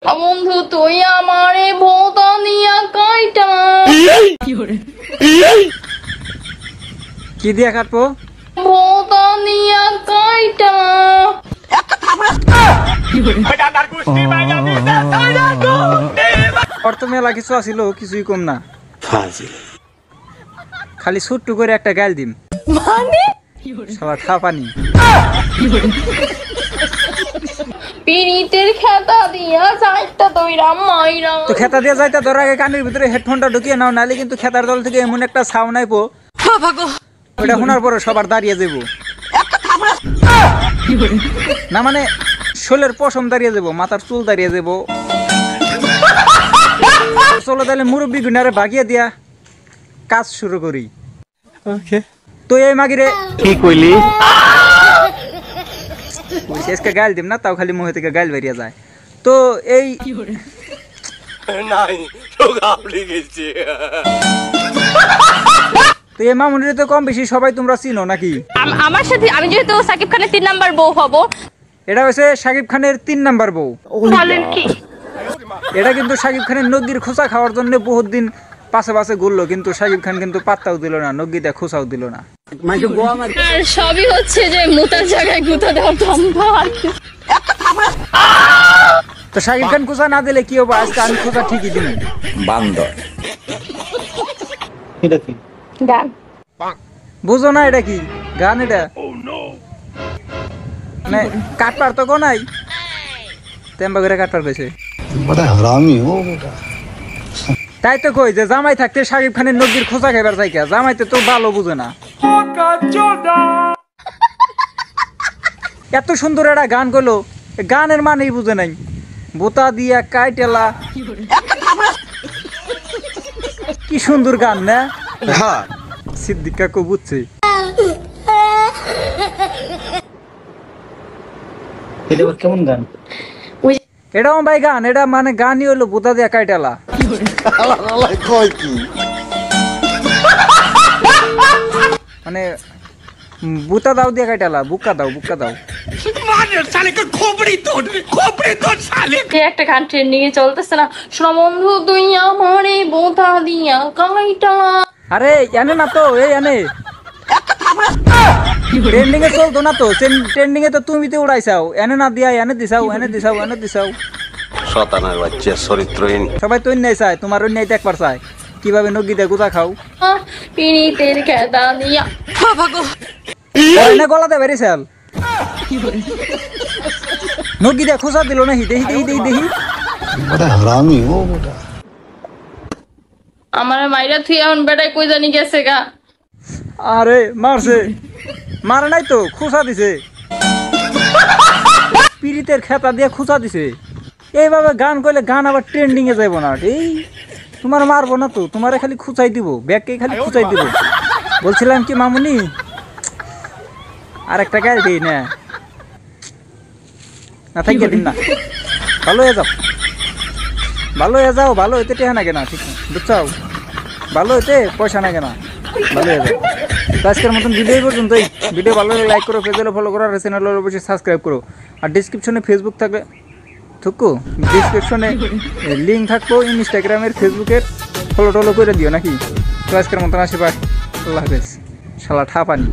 বন্ধু তুই আমারে ভোতা দিয়া কাইটা কি দিয়া কাটবো? ভোতা দিয়া কাইটা মেলা কিছু আসিল, কিছুই কম না। খালি ছোট্ট করে একটা গাল দিম, মানে শালা ঠাপানি। পিরিতের খেতা দিয়া যাইতা তইরা মাইরা। তো খেতা দিয়ে যাইতা ধর আগে কানের ভিতরে হেডফোনটা ঢুকিয়ে নাও, নাহলে কিন্তু খেতার দল থেকে এমন একটা সাউন্ড আইবো, ওটা শোনার পরে সবার দাঁড়িয়ে যাবো। না মানে শোলের পশম দাঁড়িয়ে যাবো, মাথার চুল দাঁড়িয়ে যাবো। চলো তাহলে মুরব্বী গুনারে ভাগিয়ে দিয়া কাজ শুরু করি। তো এই মাগিরে কি কইলি? শেষকে গাইল দিম না, তাও খালি মুহে থেকে গাইল বেরিয়ে যায়। তো এই তো এই মামুনিরে তো কম বেশি সবাই তোমরা চিনো নাকি? আমার সাথে আমি যেহেতু সাকিব খানের 3 নাম্বার বউ হব। এটা হচ্ছে সাকিব খানের 3 নাম্বার বউ। বলেন কি? এটা কিন্তু সাকিব খানের নগির খোঁচা খাওয়ার জন্য বহুত দিন পাশে পাশে ঘুরলো, কিন্তু সাকিব খান কিন্তু পাত্তাও দিল না, নগিতে খোঁচাও দিল না। আর সবই হচ্ছে যে মুতার জায়গায় গুতা দেওয়ার ধান্দা। তো সাকিব খান খোঁচা না দিলে কি হবে? আজকে আমি খোঁচা ঠিকই দিই। বান্দর এটা কি গান বুঝো না এটা কি গান? এটা মানে কাটপার তো কো নাই, তেম্বা করে কাটপার পেয়েছে। তাই তো কই যে জামাই থাকতে সাকিব খানের নগির খোঁচা খাইবার চাই, জামাইতে তো ভালো বুঝে না। এত সুন্দর একটা গান করলো, গানের মানেই বুঝে নাই। বোতা দিয়া কাইটেলা, কি সুন্দর গান না? সিদ্দিক কাকু বুঝছে। কেমন গান? এটাও ভাই গান, এটা মানে গানই হলো বোতা দিয়া কাইটেলা। মানে বুতা দাও দিয়া কাইটেলা, বুকা দাও, বুকা দাও। একটা গান ট্রেন্ডিং এ চলতেছে না, শোনো বন্ধু তুই আমারে ভোতা দিয়া কাইটা। আরে এনে না তো, এই এনে ট্রেন্ডিং এ চলতো না তো, ট্রেন্ডিং এ তো তুমি তো উড়াইছাও, এনে না দিয়া এনে দিছাও, এনে দিছাও, এনে দিছাও। শতানার বাচ্চা চরিত্রহীন। সবাই তো অন্যায় চায়, তোমার অন্যায় দেখবার চায় কিভাবে নগিতে গুদা খাও। পিরিতের খেতা দিয়া এনে গলাতে বেরিয়েছাল, নগিতে খোঁচা দিল না। দেহি দেহি দেহি দেহি আমার মাইরা থুই এখন বেটাই কই জানি গেছে গা। আরে মারছে, মারে নাই তো, খোঁচা দিছে, পিরিতের খেতা দিয়ে খোঁচা দিছে। এইভাবে গান করলে গান আবার ট্রেন্ডিং এ যাইব না। এই তোমার মারবো না তো, তোমারে খালি খুঁচাই দিব, ব্যাগকে খালি খুঁচাই দিব। বলছিলাম কি মামুনি, আর একটা গাল দিই না, না থাকিয়ে দিন না। ভালো হয়ে যাও, ভালো হয়ে যাও, ভালো হইতে টেহা না কেনা, ঠিক বুঝছাও? ভালো হইতে পয়সা না কেনা, ভালো হয়ে যাও। তো আজকের মতন ভিডিও পর্যন্তই। ভিডিও ভালো লাগলে লাইক করো, পেজে ফলো করো, আর চ্যানেলে অবশ্যই সাবস্ক্রাইব করো। আর ডিসক্রিপশনে ফেসবুক থাকবে, থুকু ডিসক্রিপশনে লিঙ্ক থাকবো ইনস্টাগ্রামের, ফেসবুকের, ফলো টলো করে দিও নাকি। তো আজকের মতন আসি, বাই, আল্লাহ হাফেজ, শালা ঠাপানি।